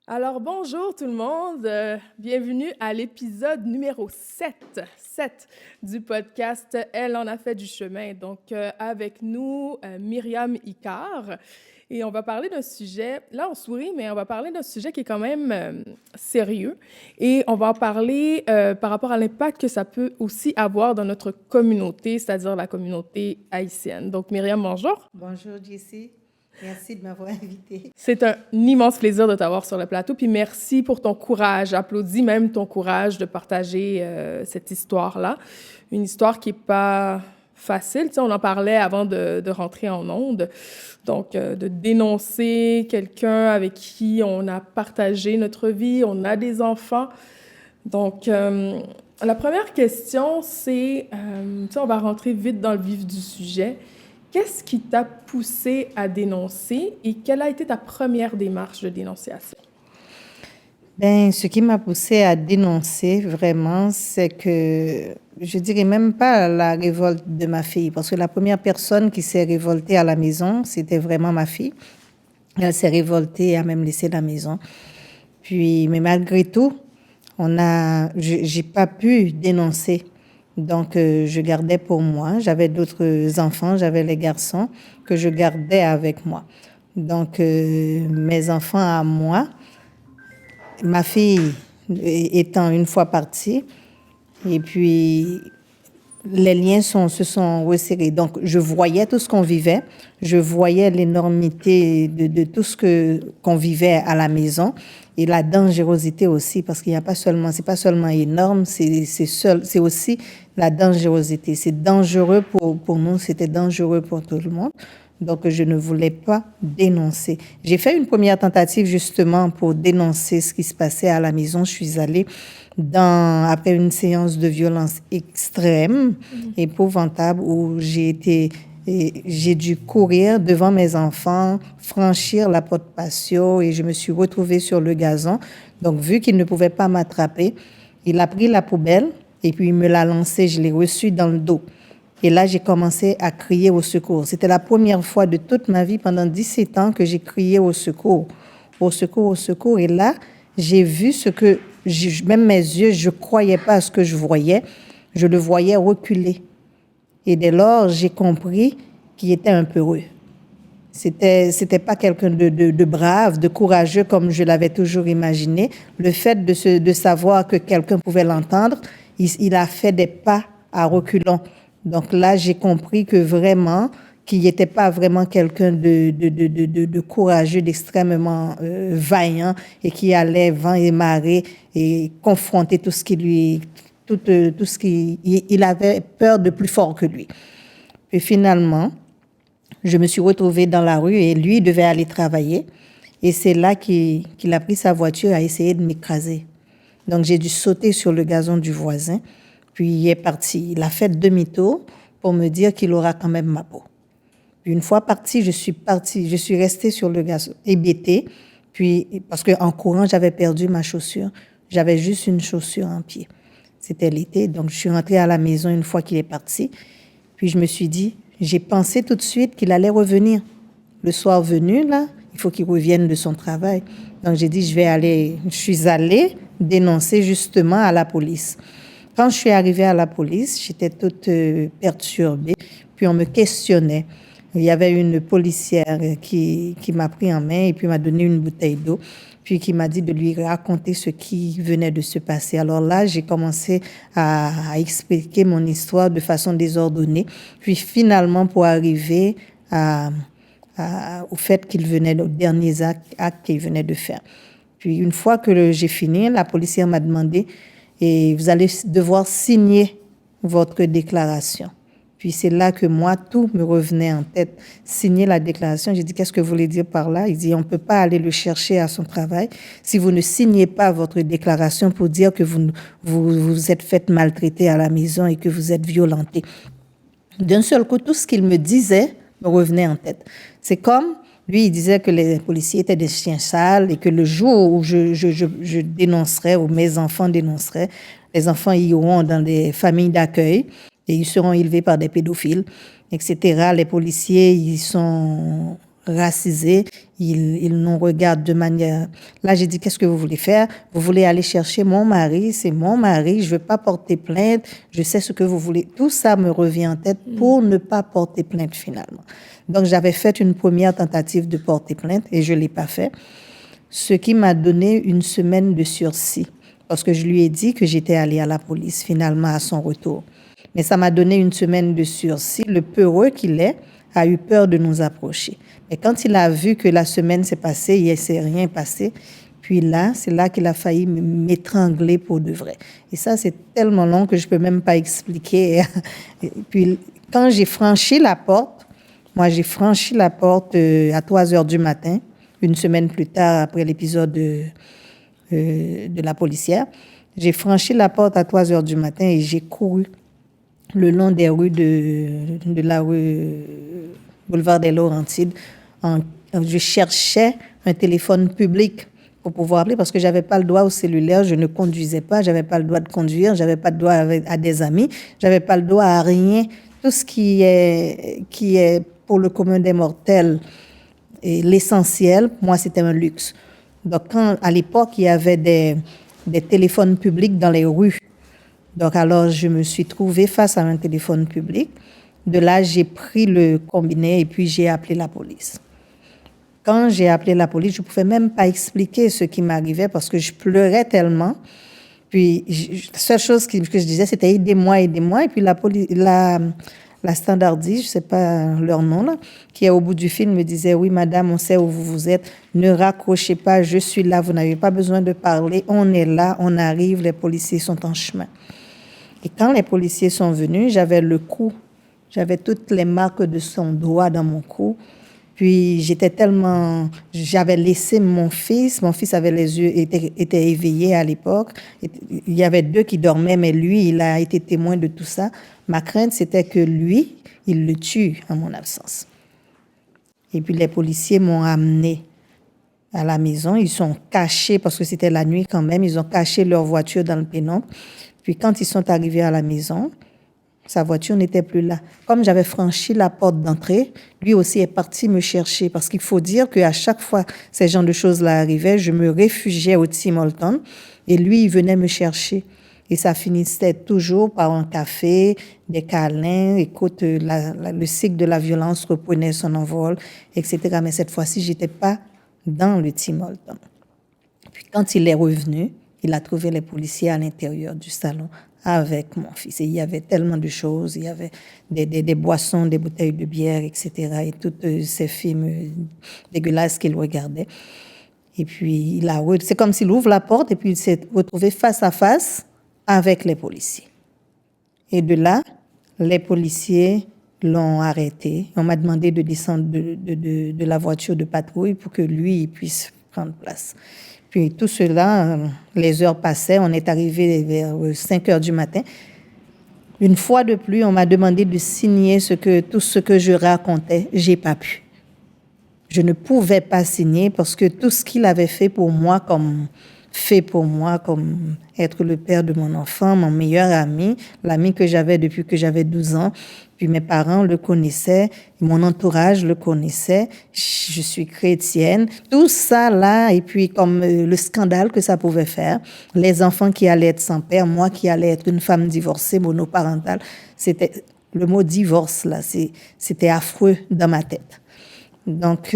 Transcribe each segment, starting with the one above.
Alors, bonjour tout le monde. Bienvenue à l'épisode numéro 7 du podcast Elle en a fait du chemin. Donc, avec nous, Myriam Icard. Et on va parler d'un sujet, là on sourit, mais on va parler d'un sujet qui est quand même sérieux. Et on va en parler par rapport à l'impact que ça peut aussi avoir dans notre communauté, c'est-à-dire la communauté haïtienne. Donc, Myriam, bonjour. Bonjour Jessie, merci de m'avoir invitée. C'est un immense plaisir de t'avoir sur le plateau, puis merci pour ton courage. J'applaudis même ton courage de partager cette histoire-là. Une histoire qui n'est pas facile, tu sais, on en parlait avant de rentrer en onde. Donc, de dénoncer quelqu'un avec qui on a partagé notre vie, on a des enfants. Donc, la première question, c'est, tu sais, on va rentrer vite dans le vif du sujet. Qu'est-ce qui t'a poussé à dénoncer et quelle a été ta première démarche de dénonciation? Ce qui m'a poussée à dénoncer vraiment, c'est que je dirais même pas la révolte de ma fille, parce que la première personne qui s'est révoltée à la maison, c'était vraiment ma fille. Elle s'est révoltée et a même laissé la maison. Mais malgré tout, j'ai pas pu dénoncer. Donc, je gardais pour moi. J'avais d'autres enfants, j'avais les garçons que je gardais avec moi. Donc, mes enfants à moi, ma fille étant une fois partie, et puis les liens se sont resserrés. Donc, je voyais tout ce qu'on vivait, je voyais l'énormité de tout qu'on vivait à la maison et la dangerosité aussi, parce qu'il n'y a pas seulement, c'est pas seulement énorme, c'est aussi la dangerosité. C'est dangereux pour nous, c'était dangereux pour tout le monde. Donc, je ne voulais pas dénoncer. J'ai fait une première tentative justement pour dénoncer ce qui se passait à la maison. Je suis allée après une séance de violence extrême, épouvantable, où j'ai dû courir devant mes enfants, franchir la porte patio et je me suis retrouvée sur le gazon. Donc, vu qu'il ne pouvait pas m'attraper, il a pris la poubelle et puis il me l'a lancée. Je l'ai reçue dans le dos. Et là, j'ai commencé à crier au secours. C'était la première fois de toute ma vie, pendant 17 ans, que j'ai crié au secours. Au secours, au secours. Et là, j'ai vu même mes yeux, je ne croyais pas à ce que je voyais. Je le voyais reculer. Et dès lors, j'ai compris qu'il était un peureux. C'était pas quelqu'un de brave, de courageux comme je l'avais toujours imaginé. Le fait de savoir que quelqu'un pouvait l'entendre, il a fait des pas à reculons. Donc là, j'ai compris que vraiment, qu'il n'était pas vraiment quelqu'un de courageux, d'extrêmement vaillant et qui allait vent et marée et confronter tout ce qui il avait peur de plus fort que lui. Et finalement, je me suis retrouvée dans la rue et lui devait aller travailler. Et c'est là qu'il a pris sa voiture et a essayé de m'écraser. Donc j'ai dû sauter sur le gazon du voisin. Puis il est parti. Il a fait demi-tour pour me dire qu'il aura quand même ma peau. Puis une fois parti, je suis restée sur le gazon, hébétée. Puis, parce qu'en courant, j'avais perdu ma chaussure. J'avais juste une chaussure en pied. C'était l'été, donc je suis rentrée à la maison une fois qu'il est parti. Puis je me suis dit, j'ai pensé tout de suite qu'il allait revenir. Le soir venu, là, il faut qu'il revienne de son travail. Donc j'ai dit, je suis allée dénoncer justement à la police. Quand je suis arrivée à la police, j'étais toute perturbée. Puis on me questionnait. Il y avait une policière qui m'a pris en main et puis m'a donné une bouteille d'eau. Puis qui m'a dit de lui raconter ce qui venait de se passer. Alors là, j'ai commencé à expliquer mon histoire de façon désordonnée. Puis finalement, pour arriver au fait qu'il venait, aux derniers actes qu'il venait de faire. Puis une fois que j'ai fini, la policière m'a demandé, et vous allez devoir signer votre déclaration. Puis c'est là que moi, tout me revenait en tête. Signer la déclaration, j'ai dit, qu'est-ce que vous voulez dire par là? Il dit, on ne peut pas aller le chercher à son travail si vous ne signez pas votre déclaration pour dire que vous êtes fait maltraiter à la maison et que vous êtes violenté. D'un seul coup, tout ce qu'il me disait me revenait en tête. C'est comme, lui, il disait que les policiers étaient des chiens sales et que le jour où je dénoncerais, ou mes enfants dénonceraient, les enfants iront dans des familles d'accueil et ils seront élevés par des pédophiles, etc. Les policiers, ils sont racisés, ils nous regardent de manière... Là, j'ai dit, qu'est-ce que vous voulez faire? Vous voulez aller chercher mon mari, c'est mon mari, je ne veux pas porter plainte, je sais ce que vous voulez. Tout ça me revient en tête pour ne pas porter plainte finalement. Donc, j'avais fait une première tentative de porter plainte et je ne l'ai pas fait, ce qui m'a donné une semaine de sursis parce que je lui ai dit que j'étais allée à la police finalement à son retour. Mais ça m'a donné une semaine de sursis. Le peureux qu'il est a eu peur de nous approcher. Mais quand il a vu que la semaine s'est passée, il ne s'est rien passé. Puis là, c'est là qu'il a failli m'étrangler pour de vrai. Et ça, c'est tellement long que je ne peux même pas expliquer. Et puis, quand j'ai franchi la porte, moi, j'ai franchi la porte à 3 heures du matin, une semaine plus tard, après l'épisode de la policière. J'ai franchi la porte à 3 heures du matin et j'ai couru le long des rues de la rue Boulevard des Laurentides. Je cherchais un téléphone public pour pouvoir appeler parce que j'avais pas le droit au cellulaire, je ne conduisais pas, j'avais pas le droit de conduire, j'avais pas le droit à des amis, j'avais pas le droit à rien. Tout ce qui est pour le commun des mortels et l'essentiel, pour moi, c'était un luxe. Donc, à l'époque, il y avait des téléphones publics dans les rues. Donc, alors, je me suis trouvée face à un téléphone public. De là, j'ai pris le combiné et puis j'ai appelé la police. Quand j'ai appelé la police, je ne pouvais même pas expliquer ce qui m'arrivait parce que je pleurais tellement. Puis, la seule chose que je disais, c'était aidez-moi, aidez-moi. Et puis, la standardiste, je ne sais pas leur nom, là, qui est au bout du fil, me disait, oui, madame, on sait où vous êtes. Ne raccrochez pas, je suis là, vous n'avez pas besoin de parler. On est là, on arrive, les policiers sont en chemin. Et quand les policiers sont venus, j'avais le cou, j'avais toutes les marques de son doigt dans mon cou. Puis j'avais laissé mon fils avait les yeux, était éveillé à l'époque. Il y avait 2 qui dormaient, mais lui, il a été témoin de tout ça. Ma crainte, c'était que lui, il le tue en mon absence. Et puis les policiers m'ont amené à la maison. Ils sont cachés, parce que c'était la nuit quand même, ils ont caché leur voiture dans le pénombre. Puis quand ils sont arrivés à la maison, sa voiture n'était plus là. Comme j'avais franchi la porte d'entrée, lui aussi est parti me chercher. Parce qu'il faut dire qu'à chaque fois que ces genres de choses-là arrivaient, je me réfugiais au Tim Hortons et lui, il venait me chercher. Et ça finissait toujours par un café, des câlins. Écoute, le cycle de la violence reprenait son envol, etc. Mais cette fois-ci, je n'étais pas dans le Tim Hortons. Puis quand il est revenu, il a trouvé les policiers à l'intérieur du salon avec mon fils. Et il y avait tellement de choses. Il y avait des boissons, des bouteilles de bière, etc. Et toutes ces films dégueulasses qu'il regardait. Et puis, c'est comme s'il ouvre la porte et puis il s'est retrouvé face à face avec les policiers. Et de là, les policiers l'ont arrêté. On m'a demandé de descendre de la voiture de patrouille pour que lui il puisse prendre place. Puis tout cela, les heures passaient, on est arrivé vers 5 heures du matin. Une fois de plus, on m'a demandé de signer tout ce que je racontais. J'ai pas pu. Je ne pouvais pas signer parce que tout ce qu'il avait fait pour moi, comme être le père de mon enfant, mon meilleur ami, l'ami que j'avais depuis que j'avais 12 ans, puis mes parents le connaissaient, mon entourage le connaissait, je suis chrétienne, tout ça là, et puis comme le scandale que ça pouvait faire, les enfants qui allaient être sans père, moi qui allais être une femme divorcée, monoparentale, c'était le mot divorce là, c'était affreux dans ma tête. Donc,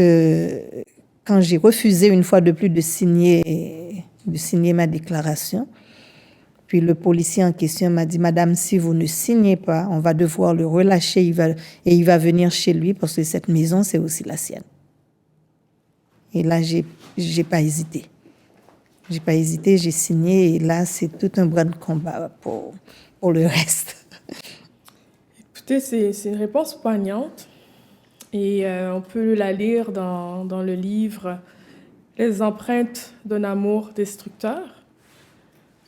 quand j'ai refusé une fois de plus de signer ma déclaration, puis le policier en question m'a dit, Madame, si vous ne signez pas, on va devoir le relâcher il va venir chez lui parce que cette maison, c'est aussi la sienne. Et là, j'ai pas hésité. J'ai signé et là, c'est tout un bras de combat pour le reste. Écoutez, c'est une réponse poignante. Et on peut la lire dans le livre « Les empreintes d'un amour destructeur »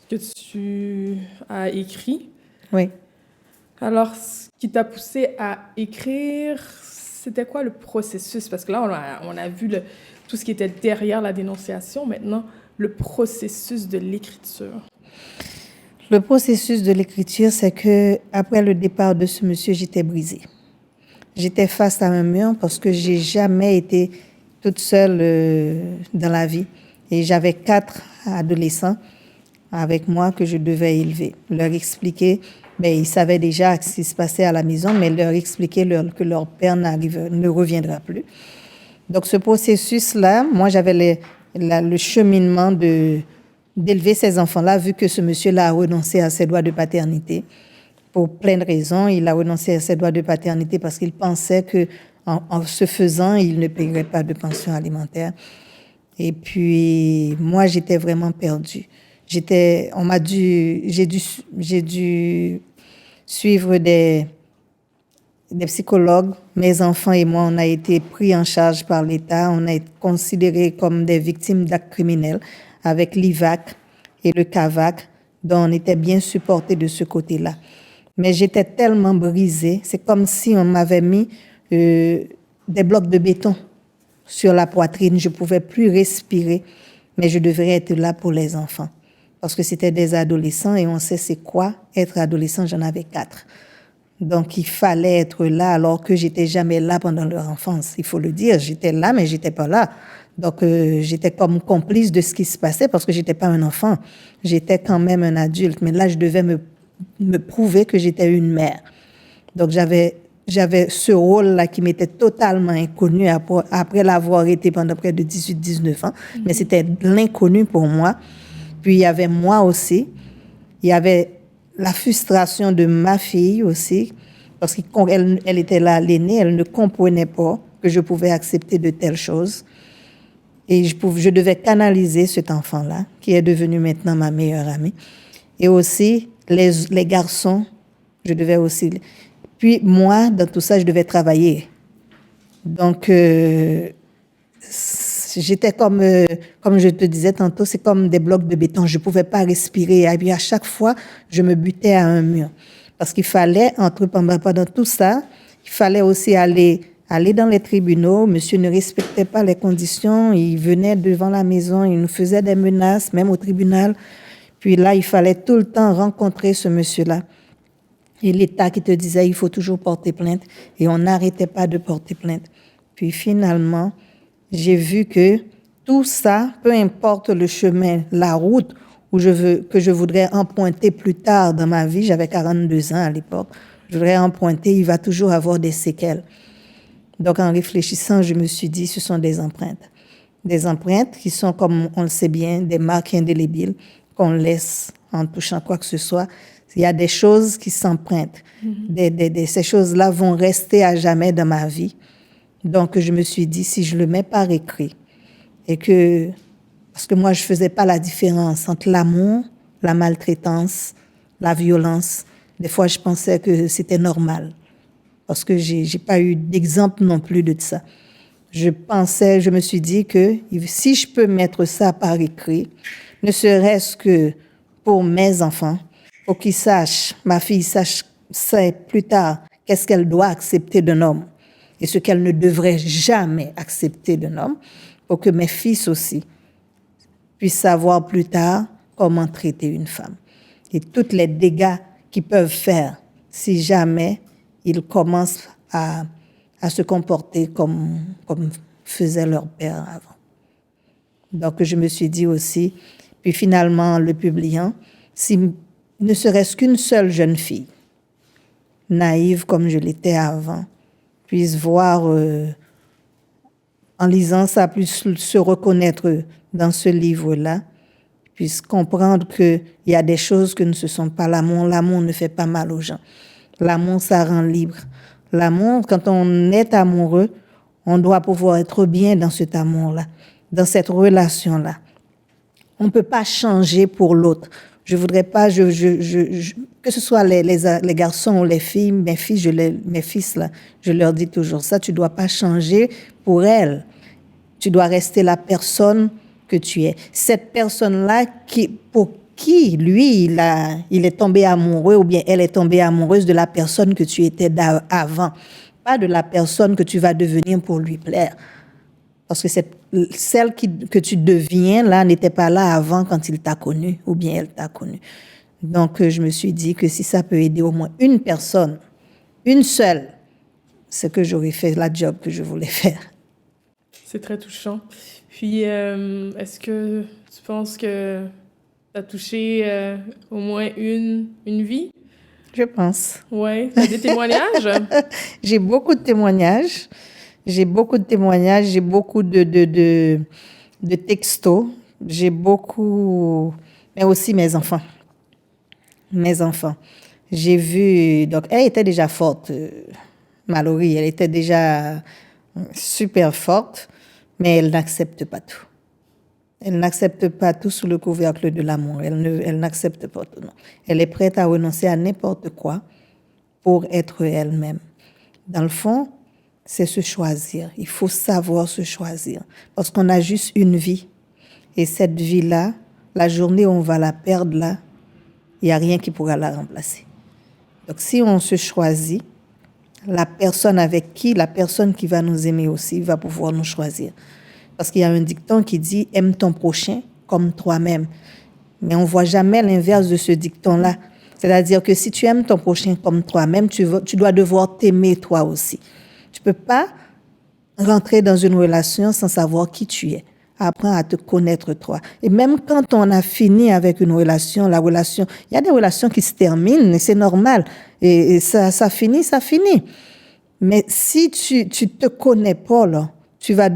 que tu as écrit. Oui. Alors, ce qui t'a poussé à écrire, c'était quoi le processus? Parce que là, on a vu tout ce qui était derrière la dénonciation. Maintenant, le processus de l'écriture. Le processus de l'écriture, c'est que après le départ de ce monsieur, j'étais brisée. j'étais face à un mur parce que j'ai jamais été toute seule dans la vie. Et j'avais 4 adolescents avec moi que je devais élever. Leur expliquer, ben, ils savaient déjà ce qui se passait à la maison, mais leur expliquer que leur père ne reviendra plus. Donc ce processus-là, moi j'avais le cheminement d'élever ces enfants-là, vu que ce monsieur-là a renoncé à ses droits de paternité. Pour plein de raisons, il a renoncé à ses droits de paternité parce qu'il pensait que en ce faisant, il ne paierait pas de pension alimentaire. Et puis moi, j'étais vraiment perdue. J'ai dû suivre des psychologues. Mes enfants et moi, on a été pris en charge par l'État. On a été considérés comme des victimes d'actes criminels avec l'IVAC et le CAVAC, dont on était bien supportés de ce côté-là. Mais j'étais tellement brisée. C'est comme si on m'avait mis des blocs de béton sur la poitrine. Je ne pouvais plus respirer, mais je devrais être là pour les enfants. Parce que c'était des adolescents et on sait c'est quoi être adolescent. J'en avais 4. Donc, il fallait être là alors que j'étais jamais là pendant leur enfance. Il faut le dire, j'étais là, mais j'étais pas là. Donc, j'étais comme complice de ce qui se passait parce que j'étais pas un enfant. J'étais quand même un adulte. Mais là, je devais me prouver que j'étais une mère. Donc, j'avais ce rôle-là qui m'était totalement inconnu après l'avoir été pendant près de 18-19 ans. Mais c'était l'inconnu pour moi. Puis, il y avait moi aussi. Il y avait la frustration de ma fille aussi, parce qu'elle était là, l'aînée, elle ne comprenait pas que je pouvais accepter de telles choses. Et je devais canaliser cet enfant-là, qui est devenu maintenant ma meilleure amie. Et aussi, les garçons, je devais aussi... Puis moi, dans tout ça, je devais travailler. Donc, j'étais comme je te disais tantôt, c'est comme des blocs de béton. Je ne pouvais pas respirer. Et puis à chaque fois, je me butais à un mur. Parce qu'il fallait, pendant tout ça, il fallait aussi aller dans les tribunaux. Monsieur ne respectait pas les conditions. Il venait devant la maison, il nous faisait des menaces, même au tribunal. Puis là, il fallait tout le temps rencontrer ce monsieur-là. Et l'État qui te disait, il faut toujours porter plainte. Et on n'arrêtait pas de porter plainte. Puis finalement, j'ai vu que tout ça, peu importe le chemin, la route que je voudrais emprunter plus tard dans ma vie, j'avais 42 ans à l'époque, je voudrais emprunter, il va toujours avoir des séquelles. Donc en réfléchissant, je me suis dit, ce sont des empreintes. Des empreintes qui sont, comme on le sait bien, des marques indélébiles qu'on laisse en touchant quoi que ce soit. Il y a des choses qui s'empruntent. Ces choses-là vont rester à jamais dans ma vie. Donc, je me suis dit, si je le mets par écrit, parce que moi, je faisais pas la différence entre l'amour, la maltraitance, la violence. Des fois, je pensais que c'était normal. Parce que j'ai pas eu d'exemple non plus de ça. Je me suis dit que si je peux mettre ça par écrit, ne serait-ce que pour mes enfants, pour qu'ils sachent, ma fille sait plus tard qu'est-ce qu'elle doit accepter d'un homme et ce qu'elle ne devrait jamais accepter d'un homme, pour que mes fils aussi puissent savoir plus tard comment traiter une femme. Et tous les dégâts qu'ils peuvent faire si jamais ils commencent à se comporter comme faisait leur père avant. Donc je me suis dit aussi, puis finalement en le publiant, si ne serait-ce qu'une seule jeune fille, naïve comme je l'étais avant, puisse voir, en lisant ça, puisse se reconnaître dans ce livre-là, puisse comprendre qu'il y a des choses que ne se sont pas l'amour. L'amour ne fait pas mal aux gens. L'amour, ça rend libre. L'amour, quand on est amoureux, on doit pouvoir être bien dans cet amour-là, dans cette relation-là. On ne peut pas changer pour l'autre. Je voudrais pas, que ce soit les garçons ou les filles, mes fils là, je leur dis toujours ça, tu dois pas changer pour elles. Tu dois rester la personne que tu es. Cette personne-là pour qui, lui, il est tombé amoureux ou bien elle est tombée amoureuse de la personne que tu étais avant, pas de la personne que tu vas devenir pour lui plaire. Parce que celle que tu deviens, là, n'était pas là avant quand il t'a connu, ou bien elle t'a connu. Donc, je me suis dit que si ça peut aider au moins une personne, une seule, ce que j'aurais fait, la job que je voulais faire. C'est très touchant. Puis, est-ce que tu penses que tu as touché au moins une vie? Je pense. Oui. Tu as des témoignages? J'ai beaucoup de témoignages. J'ai beaucoup de textos. J'ai beaucoup, mais aussi mes enfants. Mes enfants. J'ai vu, donc elle était déjà forte, Mallory, elle était déjà super forte, mais elle n'accepte pas tout. Elle n'accepte pas tout sous le couvercle de l'amour. Elle n'accepte pas tout, non. Elle est prête à renoncer à n'importe quoi pour être elle-même. Dans le fond, c'est se choisir. Il faut savoir se choisir. Parce qu'on a juste une vie. Et cette vie-là, la journée où on va la perdre, là, il n'y a rien qui pourra la remplacer. Donc, si on se choisit, la personne qui va nous aimer aussi, va pouvoir nous choisir. Parce qu'il y a un dicton qui dit « aime ton prochain comme toi-même ». Mais on ne voit jamais l'inverse de ce dicton-là. C'est-à-dire que si tu aimes ton prochain comme toi-même, tu dois devoir t'aimer toi aussi. Tu ne peux pas rentrer dans une relation sans savoir qui tu es. Apprends à te connaître toi. Et même quand on a fini avec une relation, il y a des relations qui se terminent, et c'est normal. Et ça finit. Mais si tu te connais pas, là, tu vas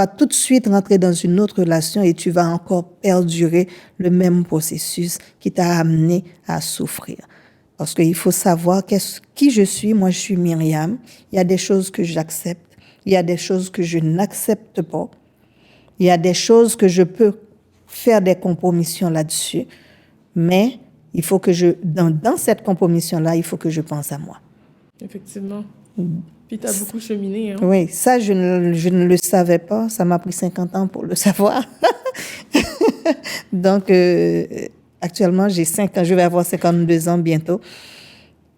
tout de suite rentrer dans une autre relation et tu vas encore perdurer le même processus qui t'a amené à souffrir. Parce qu'il faut savoir qui je suis. Moi, je suis Myriam. Il y a des choses que j'accepte. Il y a des choses que je n'accepte pas. Il y a des choses que je peux faire des compromissions là-dessus. Mais il faut que dans cette compromission-là, il faut que je pense à moi. Effectivement. Puis tu as beaucoup cheminé. Hein? Oui, ça, je ne le savais pas. Ça m'a pris 50 ans pour le savoir. Donc, actuellement, j'ai 5 ans. Je vais avoir 52 ans bientôt.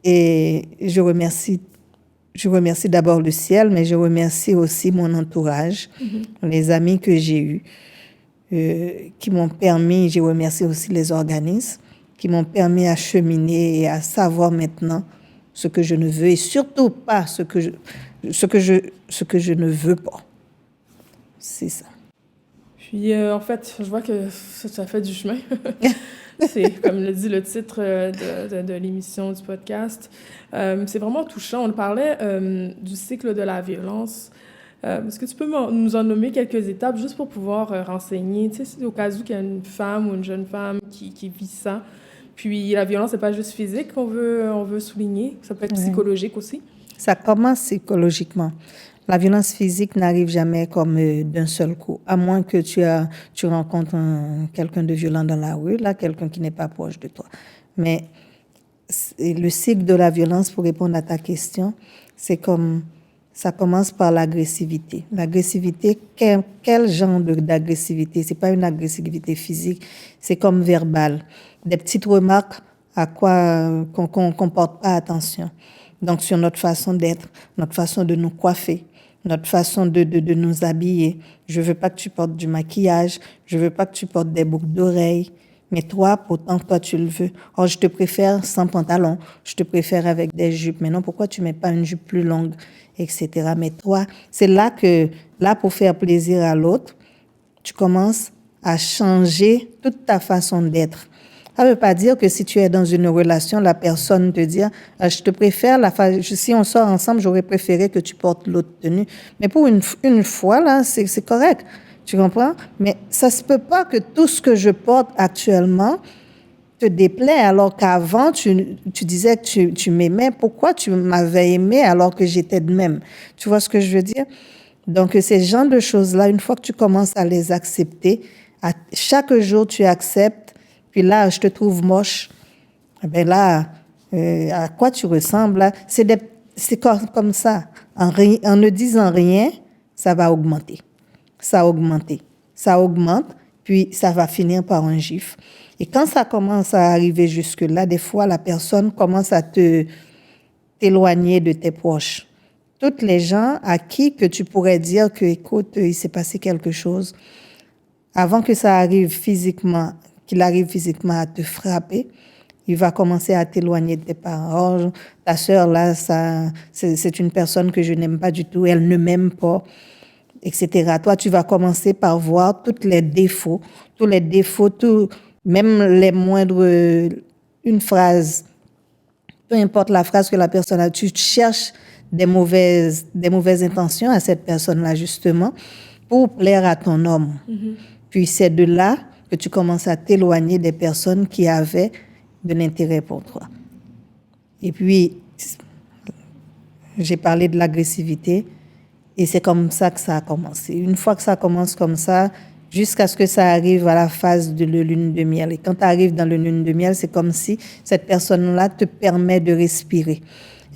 Et je remercie d'abord le ciel, mais je remercie aussi mon entourage, les amis que j'ai eus, qui m'ont permis, je remercie aussi les organismes, qui m'ont permis à cheminer et à savoir maintenant ce que je ne veux et surtout pas ce que je ne veux pas. C'est ça. Puis, en fait, je vois que ça fait du chemin. C'est, comme le dit le titre de l'émission, du podcast. C'est vraiment touchant. On parlait du cycle de la violence. Est-ce que tu peux nous en nommer quelques étapes juste pour pouvoir renseigner, tu sais, au cas où il y a une femme ou une jeune femme qui vit ça. Puis la violence, c'est pas juste physique qu'on veut souligner, ça peut être psychologique aussi. Ça commence psychologiquement. La violence physique n'arrive jamais comme d'un seul coup, à moins que tu rencontres quelqu'un de violent dans la rue, là, quelqu'un qui n'est pas proche de toi. Mais le cycle de la violence, pour répondre à ta question, c'est comme ça commence par l'agressivité. L'agressivité, quel genre d'agressivité? C'est pas une agressivité physique, c'est comme verbal. Des petites remarques à quoi qu'on porte pas attention. Donc, sur notre façon d'être, notre façon de nous coiffer, notre façon de nous habiller. Je veux pas que tu portes du maquillage, je veux pas que tu portes des boucles d'oreilles. Mais toi, pourtant, toi, tu le veux. Oh, je te préfère sans pantalon, je te préfère avec des jupes. Mais non, pourquoi tu mets pas une jupe plus longue, etc. Mais toi, c'est là pour faire plaisir à l'autre, tu commences à changer toute ta façon d'être. Ça ne veut pas dire que si tu es dans une relation, la personne te dit je te préfère, si on sort ensemble, j'aurais préféré que tu portes l'autre tenue. Mais pour une fois, là, c'est correct. Tu comprends? Mais ça ne se peut pas que tout ce que je porte actuellement te déplaît, alors qu'avant, tu disais que tu m'aimais. Pourquoi tu m'avais aimé alors que j'étais de même? Tu vois ce que je veux dire? Donc, ces genres de choses-là, une fois que tu commences à les accepter, chaque jour, tu acceptes. Puis là, je te trouve moche. Ben là, à quoi tu ressembles? Là? C'est comme ça. En ne disant rien, ça va augmenter. Ça augmente, puis ça va finir par un gifle. Et quand ça commence à arriver jusque-là, des fois, la personne commence à t'éloigner de tes proches. Toutes les gens à qui que tu pourrais dire que, écoute, il s'est passé quelque chose, avant que ça arrive physiquement, qu'il arrive physiquement à te frapper, il va commencer à t'éloigner de tes parents. Oh, ta sœur, là, c'est une personne que je n'aime pas du tout, elle ne m'aime pas, etc. Toi, tu vas commencer par voir tous les défauts, même les moindres, une phrase, peu importe la phrase que la personne a, tu cherches des mauvaises intentions à cette personne-là, justement, pour plaire à ton homme. Puis c'est de là que tu commences à t'éloigner des personnes qui avaient de l'intérêt pour toi. Et puis, j'ai parlé de l'agressivité, et c'est comme ça que ça a commencé. Une fois que ça commence comme ça, jusqu'à ce que ça arrive à la phase de la lune de miel. Et quand tu arrives dans la lune de miel, c'est comme si cette personne-là te permet de respirer.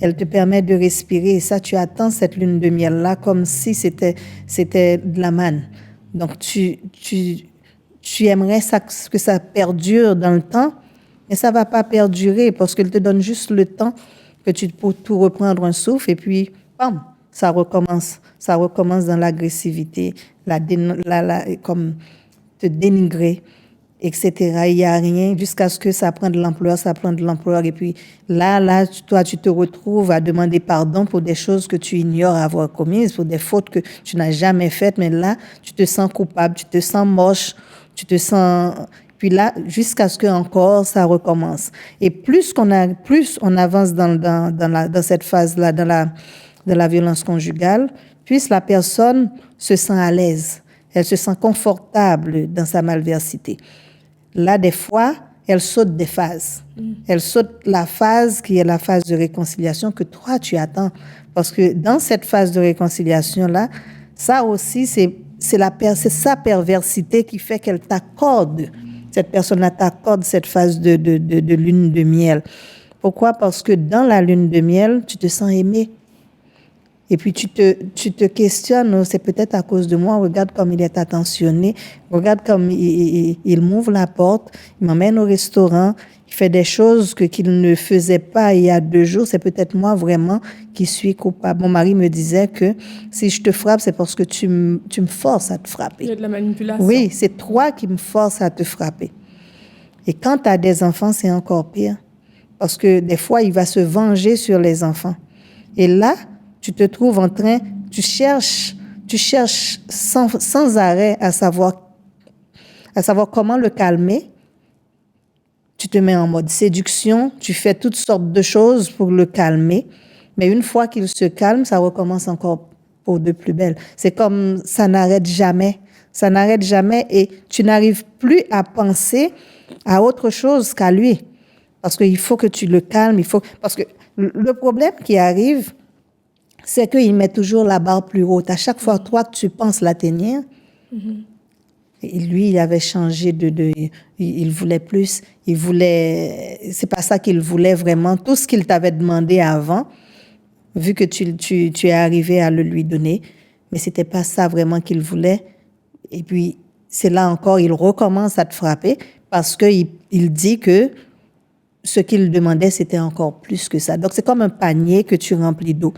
Elle te permet de respirer, et ça, tu attends cette lune de miel-là comme si c'était de la manne. Donc, tu aimerais que ça perdure dans le temps, mais ça ne va pas perdurer parce qu'elle te donne juste le temps pour tout reprendre un souffle, et puis, bam, ça recommence. Ça recommence dans l'agressivité, comme te dénigrer, etc. Il n'y a rien jusqu'à ce que ça prenne de l'ampleur. Et puis là, toi, tu te retrouves à demander pardon pour des choses que tu ignores avoir commises, pour des fautes que tu n'as jamais faites. Mais là, tu te sens coupable, tu te sens moche, Puis là, jusqu'à ce que encore ça recommence. Et plus on avance dans cette phase-là, dans la violence conjugale, plus la personne se sent à l'aise. Elle se sent confortable dans sa malversité. Là, des fois, elle saute des phases. Elle saute la phase qui est la phase de réconciliation que toi, tu attends. Parce que dans cette phase de réconciliation-là, ça aussi, c'est sa perversité qui fait qu'elle t'accorde. Cette personne-là t'accorde cette phase de lune de miel. Pourquoi? Parce que dans la lune de miel, tu te sens aimé. Et puis tu te questionnes, c'est peut-être à cause de moi, regarde comme il est attentionné, regarde comme il m'ouvre la porte, il m'emmène au restaurant, il fait des choses qu'il ne faisait pas il y a 2 jours, c'est peut-être moi vraiment qui suis coupable. Mon mari me disait que si je te frappe, c'est parce que tu me forces à te frapper. Il y a de la manipulation. Oui, c'est toi qui me forces à te frapper. Et quand tu as des enfants, c'est encore pire. Parce que des fois, il va se venger sur les enfants. Et là, tu te trouves tu cherches sans arrêt à savoir comment le calmer. Tu te mets en mode séduction, tu fais toutes sortes de choses pour le calmer. Mais une fois qu'il se calme, ça recommence encore pour de plus belle. C'est comme ça n'arrête jamais. Ça n'arrête jamais et tu n'arrives plus à penser à autre chose qu'à lui. Parce qu'il faut que tu le calmes. Parce que le problème qui arrive, c'est qu'il met toujours la barre plus haute. À chaque fois, toi, tu penses l'atteindre. Et lui, il avait changé il voulait plus. C'est pas ça qu'il voulait vraiment. Tout ce qu'il t'avait demandé avant, vu que tu es arrivé à le lui donner, mais c'était pas ça vraiment qu'il voulait. Et puis, c'est là encore, il recommence à te frapper parce qu'il dit que ce qu'il demandait, c'était encore plus que ça. Donc, c'est comme un panier que tu remplis d'eau.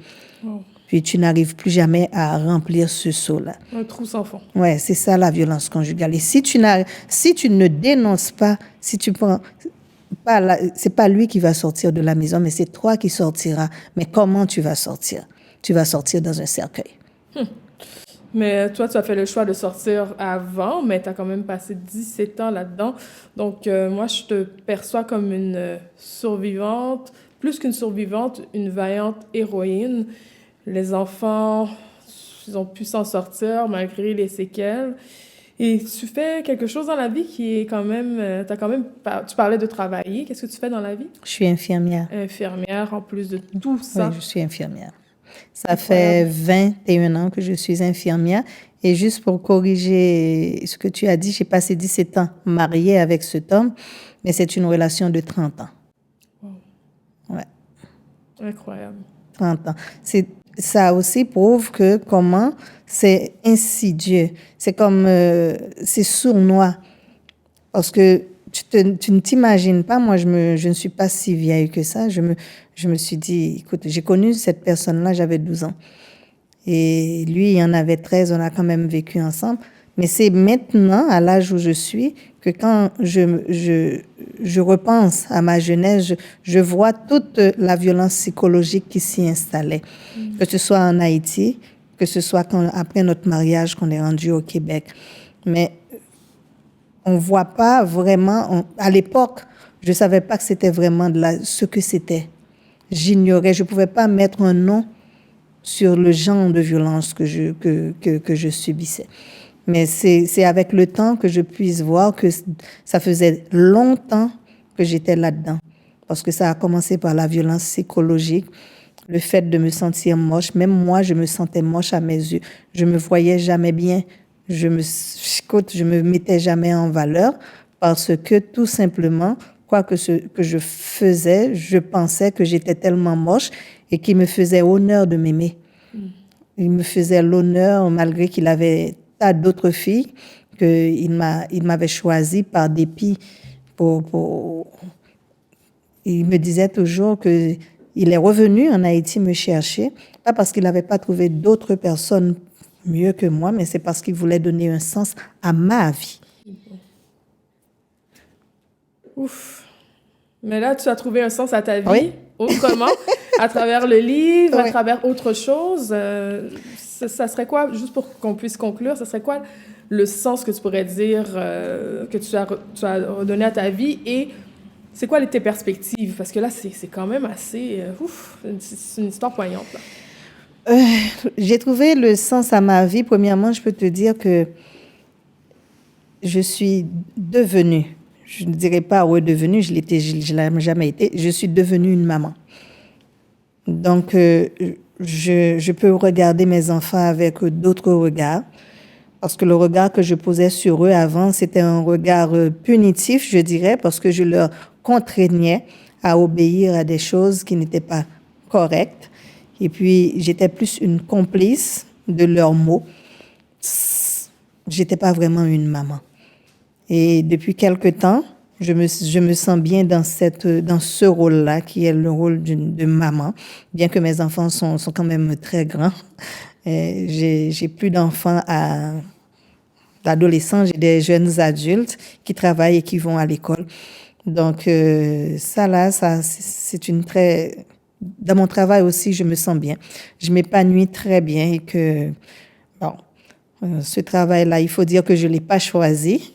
Oh. Puis, tu n'arrives plus jamais à remplir ce seau-là. Un trou sans fond. Ouais, c'est ça la violence conjugale. Et si tu ne dénonces pas, si tu prends... c'est pas lui qui va sortir de la maison, mais c'est toi qui sortiras. Mais comment tu vas sortir? Tu vas sortir dans un cercueil. Mais toi, tu as fait le choix de sortir avant, mais tu as quand même passé 17 ans là-dedans. Donc, moi, je te perçois comme une survivante, plus qu'une survivante, une vaillante héroïne. Les enfants, ils ont pu s'en sortir malgré les séquelles. Et tu fais quelque chose dans la vie qui est quand même... tu parlais de travailler. Qu'est-ce que tu fais dans la vie? Je suis infirmière. Infirmière, en plus de tout ça. Oui, je suis infirmière. Ça fait 21 ans que je suis infirmière. Et juste pour corriger ce que tu as dit, j'ai passé 17 ans mariée avec cet homme, mais c'est une relation de 30 ans. Wow. Ouais. Incroyable. 30 ans. Ça aussi prouve que comment c'est insidieux. C'est comme, c'est sournois. Parce que tu ne t'imagines pas, moi je ne suis pas si vieille que ça, je me suis dit, écoute, j'ai connu cette personne-là, j'avais 12 ans. Et lui, il en avait 13, on a quand même vécu ensemble. Mais c'est maintenant, à l'âge où je suis, que quand je repense à ma jeunesse, je vois toute la violence psychologique qui s'y installait. Que ce soit en Haïti, que ce soit après notre mariage qu'on est rendu au Québec. Mais on ne voit pas vraiment... à l'époque, je ne savais pas que c'était vraiment ce que c'était. J'ignorais, je ne pouvais pas mettre un nom sur le genre de violence que je subissais. Mais c'est avec le temps que je puisse voir que ça faisait longtemps que j'étais là-dedans. Parce que ça a commencé par la violence psychologique, le fait de me sentir moche. Même moi, je me sentais moche à mes yeux. Je me voyais jamais bien. Je me mettais jamais en valeur parce que tout simplement, quoi que je faisais, je pensais que j'étais tellement moche et qu'il me faisait honneur de m'aimer. Il me faisait l'honneur, malgré qu'il avait tas d'autres filles, qu'il m'avait choisi par dépit. Il me disait toujours qu'il est revenu en Haïti me chercher, pas parce qu'il n'avait pas trouvé d'autres personnes mieux que moi, mais c'est parce qu'il voulait donner un sens à ma vie. Ouf. Mais là, tu as trouvé un sens à ta vie, oui. Autrement, à travers le livre, oui. à travers autre chose. Ça serait quoi, juste pour qu'on puisse conclure, ça serait quoi le sens que tu pourrais dire que tu as redonné à ta vie et c'est quoi tes perspectives? Parce que là, c'est quand même assez... c'est une histoire poignante, là. J'ai trouvé le sens à ma vie. Premièrement, je peux te dire que je suis devenue, je ne dirais pas redevenue, je l'ai jamais été, je suis devenue une maman. Donc, je peux regarder mes enfants avec d'autres regards, parce que le regard que je posais sur eux avant, c'était un regard punitif, je dirais, parce que je leur contraignais à obéir à des choses qui n'étaient pas correctes. Et puis, j'étais plus une complice de leurs mots. J'étais pas vraiment une maman. Et depuis quelque temps, je me sens bien dans ce rôle-là, qui est le rôle de maman, bien que mes enfants sont quand même très grands. J'ai plus d'enfants d'adolescents, j'ai des jeunes adultes qui travaillent et qui vont à l'école. Donc, c'est une très... Dans mon travail aussi, je me sens bien. Je m'épanouis très bien et que, ce travail-là, il faut dire que je ne l'ai pas choisi.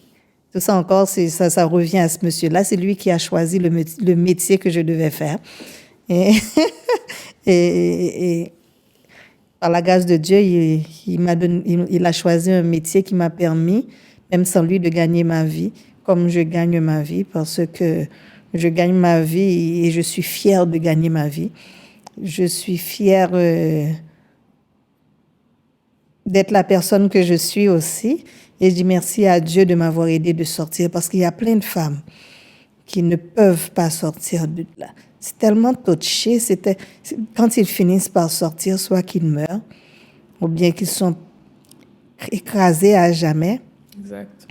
Tout ça encore, ça revient à ce monsieur-là. C'est lui qui a choisi le métier que je devais faire. Et par la grâce de Dieu, il a choisi un métier qui m'a permis, même sans lui, de gagner ma vie, comme je gagne ma vie, parce que je gagne ma vie et je suis fière de gagner ma vie. Je suis fière d'être la personne que je suis aussi. Et je dis merci à Dieu de m'avoir aidé de sortir, parce qu'il y a plein de femmes qui ne peuvent pas sortir de là. C'est tellement touché. Quand ils finissent par sortir, soit qu'ils meurent, ou bien qu'ils sont écrasés à jamais. Exact.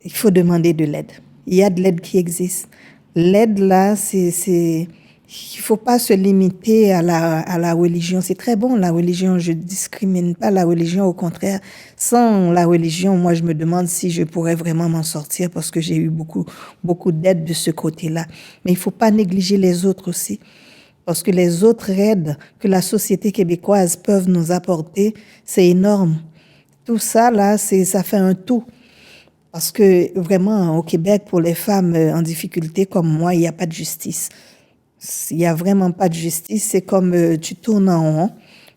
Il faut demander de l'aide. Il y a de l'aide qui existe. L'aide, là, il ne faut pas se limiter à la religion. C'est très bon, la religion. Je ne discrimine pas la religion. Au contraire, sans la religion, moi, je me demande si je pourrais vraiment m'en sortir, parce que j'ai eu beaucoup, beaucoup d'aide de ce côté-là. Mais il ne faut pas négliger les autres aussi. Parce que les autres aides que la société québécoise peut nous apporter, c'est énorme. Tout ça, là, ça fait un tout. Parce que vraiment, au Québec, pour les femmes en difficulté comme moi, il n'y a pas de justice. Il n'y a vraiment pas de justice. C'est comme tu tournes en rond.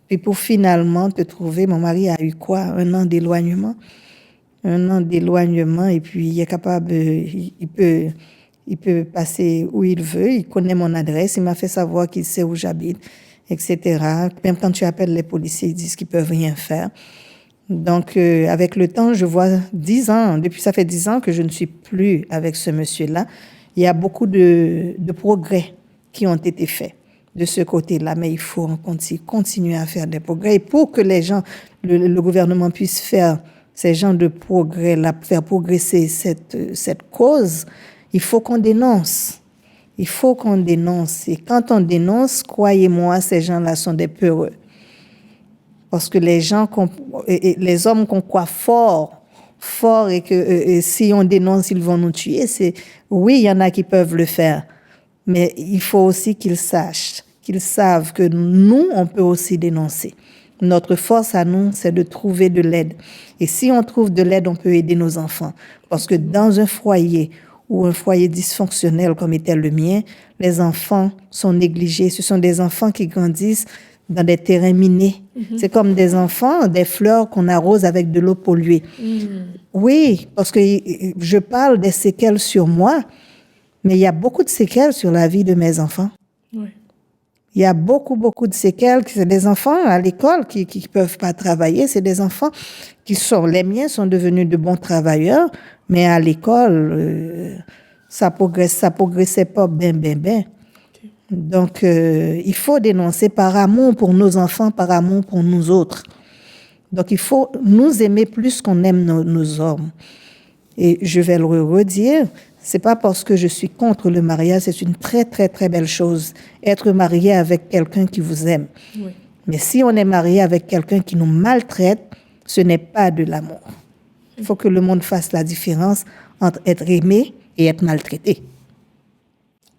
Puis pour finalement te trouver, mon mari a eu quoi? 1 an d'éloignement. 1 an d'éloignement, et puis il est capable, il peut passer où il veut. Il connaît mon adresse. Il m'a fait savoir qu'il sait où j'habite, etc. Même quand tu appelles les policiers, ils disent qu'ils peuvent rien faire. Donc, avec le temps, je vois 10 ans, ça fait 10 ans que je ne suis plus avec ce monsieur-là. Il y a beaucoup de progrès qui ont été faits de ce côté-là, mais il faut continuer à faire des progrès. Et pour que les gens, le gouvernement puisse faire ces genres de progrès-là, faire progresser cette cause, il faut qu'on dénonce. Il faut qu'on dénonce. Et quand on dénonce, croyez-moi, ces gens-là sont des peureux. Parce que les hommes qu'on croit forts et que si on dénonce, ils vont nous tuer, oui, il y en a qui peuvent le faire. Mais il faut aussi qu'ils savent que nous, on peut aussi dénoncer. Notre force à nous, c'est de trouver de l'aide. Et si on trouve de l'aide, on peut aider nos enfants. Parce que dans un foyer ou un foyer dysfonctionnel comme était le mien, les enfants sont négligés. Ce sont des enfants qui grandissent dans des terrains minés. C'est comme des enfants, des fleurs qu'on arrose avec de l'eau polluée. Oui, parce que je parle des séquelles sur moi, mais il y a beaucoup de séquelles sur la vie de mes enfants. Oui. Il y a beaucoup de séquelles. C'est des enfants à l'école qui peuvent pas travailler. C'est des enfants les miens sont devenus de bons travailleurs, mais à l'école, ça progressait pas bien. Okay. Donc, il faut dénoncer par amour pour nos enfants, par amour pour nous autres. Donc, il faut nous aimer plus qu'on aime nos hommes. Et je vais le redire, c'est pas parce que je suis contre le mariage, c'est une très, très, très belle chose. Être marié avec quelqu'un qui vous aime. Oui. Mais si on est marié avec quelqu'un qui nous maltraite, ce n'est pas de l'amour. Il faut que le monde fasse la différence entre être aimé et être maltraité.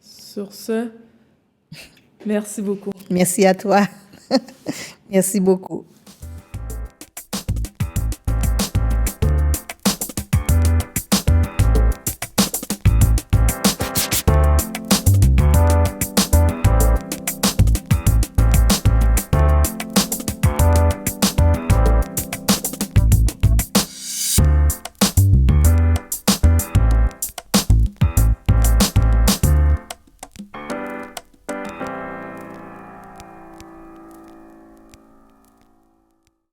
Sur ce, merci beaucoup. Merci à toi. Merci beaucoup.